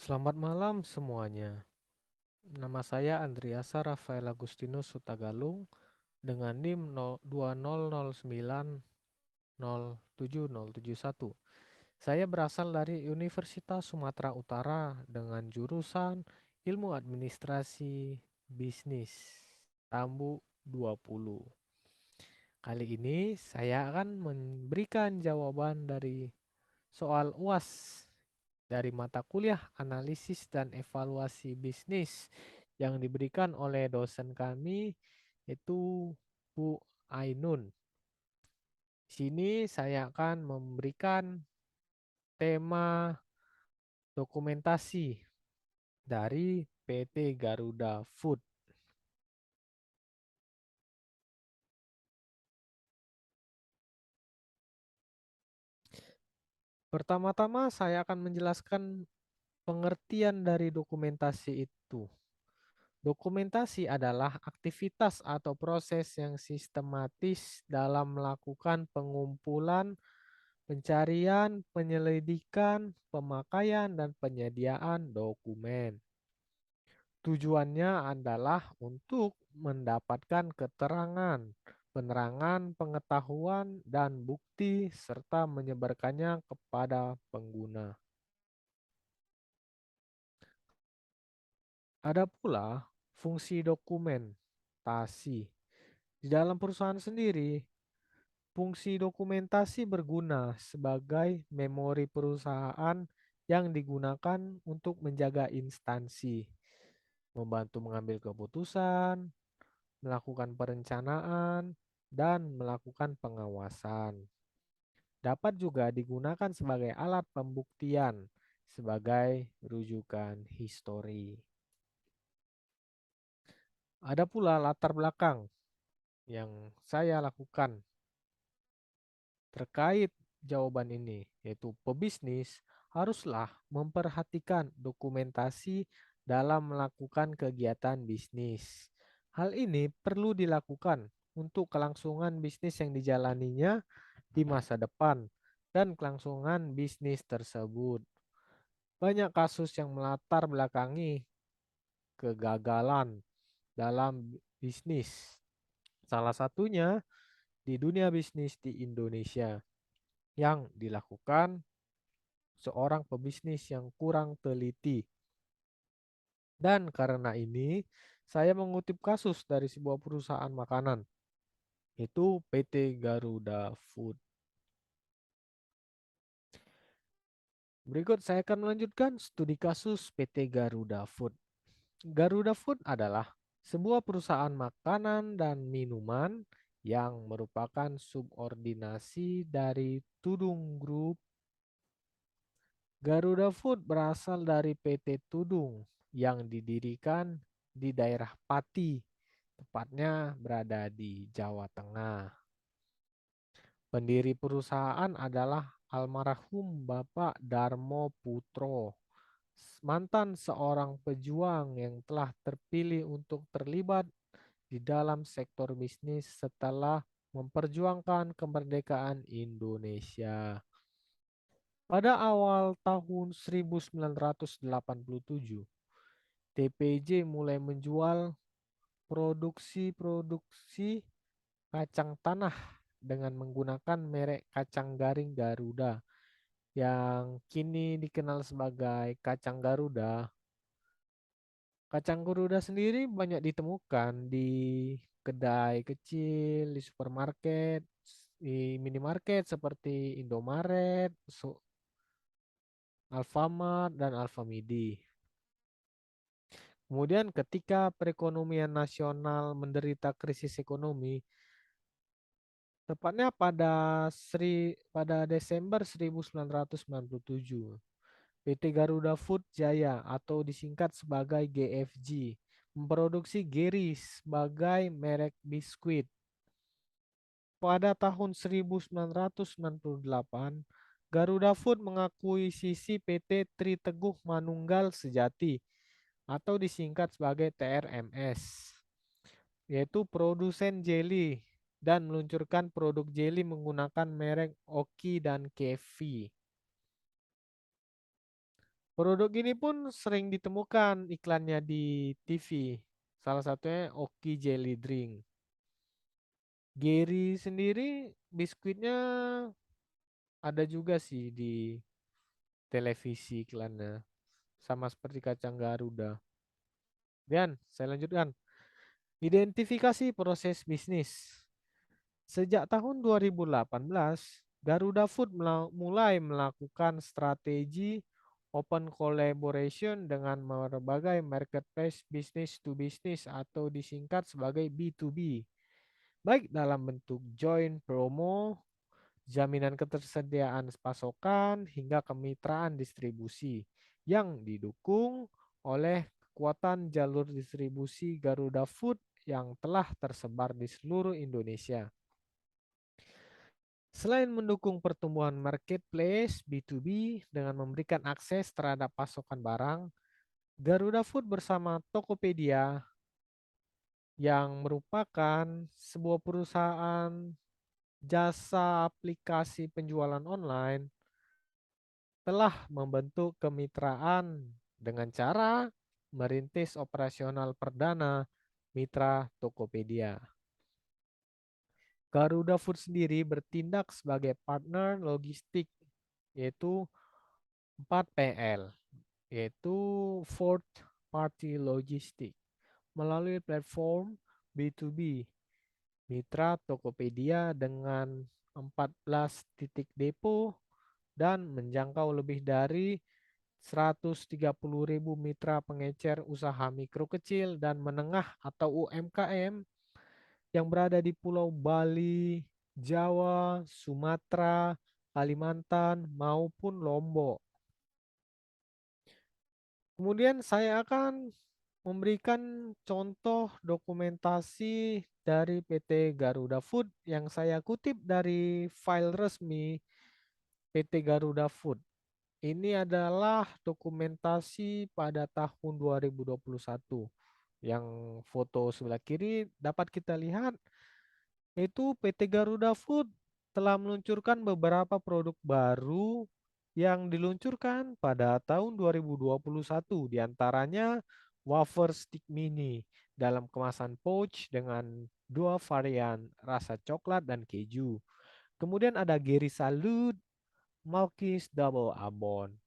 Selamat malam semuanya. Nama saya Andriasa Rafael Agustinus Sutagalung dengan NIM 20090771. Saya berasal dari Universitas Sumatera Utara dengan jurusan Ilmu Administrasi Bisnis Tambu 20. Kali ini saya akan memberikan jawaban dari soal UAS dari mata kuliah analisis dan evaluasi bisnis yang diberikan oleh dosen kami itu Bu Ainun. Di sini saya akan memberikan tema dokumentasi dari PT Garuda Food. Pertama-tama saya akan menjelaskan pengertian dari dokumentasi itu. Dokumentasi adalah aktivitas atau proses yang sistematis dalam melakukan pengumpulan, pencarian, penyelidikan, pemakaian, dan penyediaan dokumen. Tujuannya adalah untuk mendapatkan keterangan, penerangan, pengetahuan, dan bukti, serta menyebarkannya kepada pengguna. Ada pula fungsi dokumentasi. Di dalam perusahaan sendiri, fungsi dokumentasi berguna sebagai memori perusahaan yang digunakan untuk menjaga instansi, membantu mengambil keputusan, melakukan perencanaan, dan melakukan pengawasan. Dapat juga digunakan sebagai alat pembuktian, sebagai rujukan histori. Ada pula latar belakang yang saya lakukan terkait jawaban ini, yaitu pebisnis haruslah memperhatikan dokumentasi dalam melakukan kegiatan bisnis. Hal ini perlu dilakukan untuk kelangsungan bisnis yang dijalaninya di masa depan dan kelangsungan bisnis tersebut. Banyak kasus yang melatar belakangi kegagalan dalam bisnis. Salah satunya di dunia bisnis di Indonesia yang dilakukan seorang pebisnis yang kurang teliti. Dan karena ini, saya mengutip kasus dari sebuah perusahaan makanan, yaitu PT Garuda Food. Berikut saya akan melanjutkan studi kasus PT Garuda Food. Garuda Food adalah sebuah perusahaan makanan dan minuman yang merupakan subordinasi dari Tudung Group. Garuda Food berasal dari PT Tudung yang didirikan di daerah Pati, tepatnya berada di Jawa Tengah. Pendiri perusahaan adalah almarhum Bapak Darmo Putro, mantan seorang pejuang yang telah terpilih untuk terlibat di dalam sektor bisnis setelah memperjuangkan kemerdekaan Indonesia. Pada awal tahun 1987, TPJ mulai menjual produksi-produksi kacang tanah dengan menggunakan merek kacang garing Garuda yang kini dikenal sebagai kacang Garuda. Kacang Garuda sendiri banyak ditemukan di kedai kecil, di supermarket, di minimarket seperti Indomaret, Alfamart, dan Alfamidi. Kemudian ketika perekonomian nasional menderita krisis ekonomi, tepatnya pada Desember 1997, PT Garuda Food Jaya atau disingkat sebagai GFG memproduksi Geri sebagai merek biskuit. Pada tahun 1998, Garuda Food mengakuisisi PT Tri Teguh Manunggal Sejati atau disingkat sebagai TRMS, yaitu produsen jeli dan meluncurkan produk jeli menggunakan merek Oki dan Kevi. Produk ini pun sering ditemukan iklannya di TV. Salah satunya Oki Jelly Drink. Gary sendiri biskuitnya ada juga sih di televisi iklannya. Sama seperti kacang Garuda. Dan saya lanjutkan. Identifikasi proses bisnis. Sejak tahun 2018, Garuda Food mulai melakukan strategi open collaboration dengan berbagai marketplace business to business atau disingkat sebagai B2B, baik dalam bentuk joint promo, jaminan ketersediaan pasokan, hingga kemitraan distribusi yang didukung oleh kekuatan jalur distribusi Garuda Food yang telah tersebar di seluruh Indonesia. Selain mendukung pertumbuhan marketplace B2B dengan memberikan akses terhadap pasokan barang, Garuda Food bersama Tokopedia yang merupakan sebuah perusahaan jasa aplikasi penjualan online telah membentuk kemitraan dengan cara merintis operasional perdana mitra Tokopedia. Garuda Food sendiri bertindak sebagai partner logistik yaitu 4PL, yaitu Fourth Party Logistic, melalui platform B2B mitra Tokopedia dengan 14 titik depo dan menjangkau lebih dari 130.000 mitra pengecer usaha mikro kecil dan menengah atau UMKM yang berada di Pulau Bali, Jawa, Sumatera, Kalimantan, maupun Lombok. Kemudian saya akan memberikan contoh dokumentasi dari PT Garuda Food yang saya kutip dari file resmi PT Garuda Food. Ini adalah dokumentasi pada tahun 2021. Yang foto sebelah kiri dapat kita lihat yaitu PT Garuda Food telah meluncurkan beberapa produk baru yang diluncurkan pada tahun 2021, diantaranya wafer stick mini dalam kemasan pouch dengan dua varian rasa coklat dan keju. Kemudian ada Geri Salud Malkis Double Almond.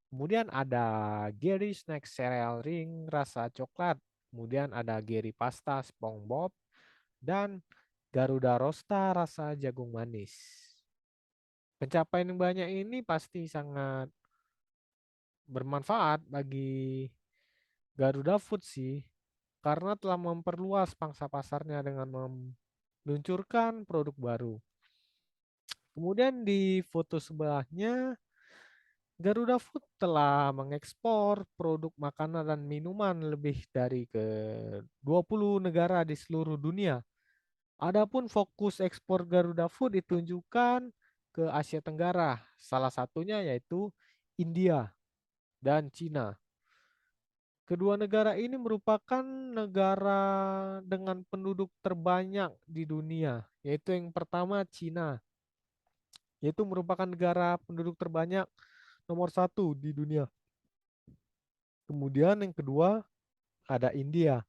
Kemudian ada Geri Snack Cereal Ring rasa coklat. Kemudian ada Geri Pasta SpongeBob dan Garuda Rosta rasa jagung manis. Pencapaian yang banyak ini pasti sangat bermanfaat bagi Garuda Food sih, karena telah memperluas pangsa pasarnya dengan meluncurkan produk baru. Kemudian di foto sebelahnya, Garuda Food telah mengekspor produk makanan dan minuman lebih dari ke 20 negara di seluruh dunia. Adapun fokus ekspor Garuda Food ditunjukkan ke Asia Tenggara, salah satunya yaitu India dan Cina. Kedua negara ini merupakan negara dengan penduduk terbanyak di dunia, yaitu yang pertama Cina, yaitu merupakan negara penduduk terbanyak nomor satu di dunia. Kemudian yang kedua ada India,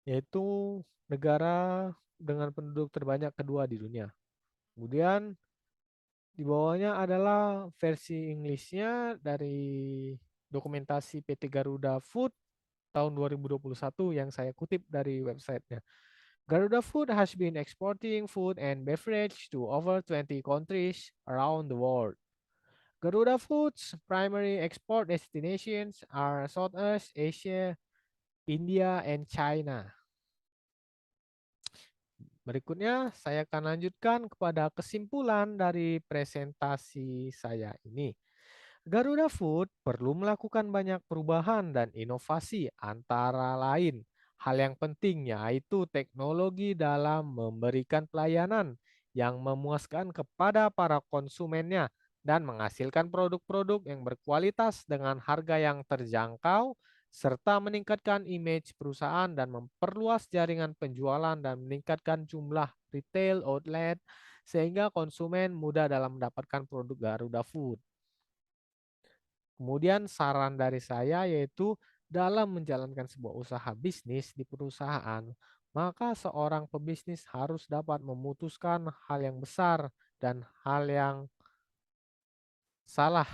yaitu negara dengan penduduk terbanyak kedua di dunia. Kemudian di bawahnya adalah versi Inggrisnya dari dokumentasi PT Garuda Food tahun 2021 yang saya kutip dari websitenya. Garuda Food has been exporting food and beverage to over 20 countries around the world. Garuda Food's primary export destinations are Southeast Asia, India, and China. Berikutnya saya akan lanjutkan kepada kesimpulan dari presentasi saya ini. Garuda Food perlu melakukan banyak perubahan dan inovasi, antara lain hal yang penting yaitu teknologi dalam memberikan pelayanan yang memuaskan kepada para konsumennya dan menghasilkan produk-produk yang berkualitas dengan harga yang terjangkau, serta meningkatkan image perusahaan dan memperluas jaringan penjualan dan meningkatkan jumlah retail outlet sehingga konsumen mudah dalam mendapatkan produk Garuda Food. Kemudian saran dari saya yaitu dalam menjalankan sebuah usaha bisnis di perusahaan, maka seorang pebisnis harus dapat memutuskan hal yang besar dan hal yang salah,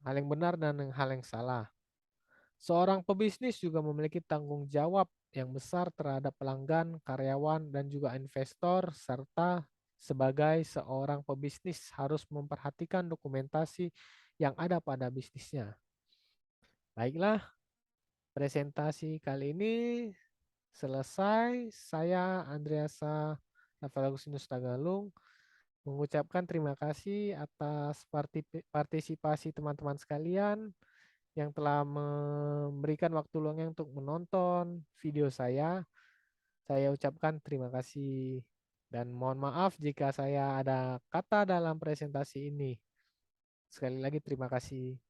hal yang benar dan hal yang salah. Seorang pebisnis juga memiliki tanggung jawab yang besar terhadap pelanggan, karyawan, dan juga investor, serta sebagai seorang pebisnis harus memperhatikan dokumentasi yang ada pada bisnisnya. Baiklah, presentasi kali ini selesai. Saya Andreasa Rafael Tagalung mengucapkan terima kasih atas partisipasi teman-teman sekalian yang telah memberikan waktu luangnya untuk menonton video saya. Saya ucapkan terima kasih dan mohon maaf jika saya ada kata dalam presentasi ini. Sekali lagi terima kasih.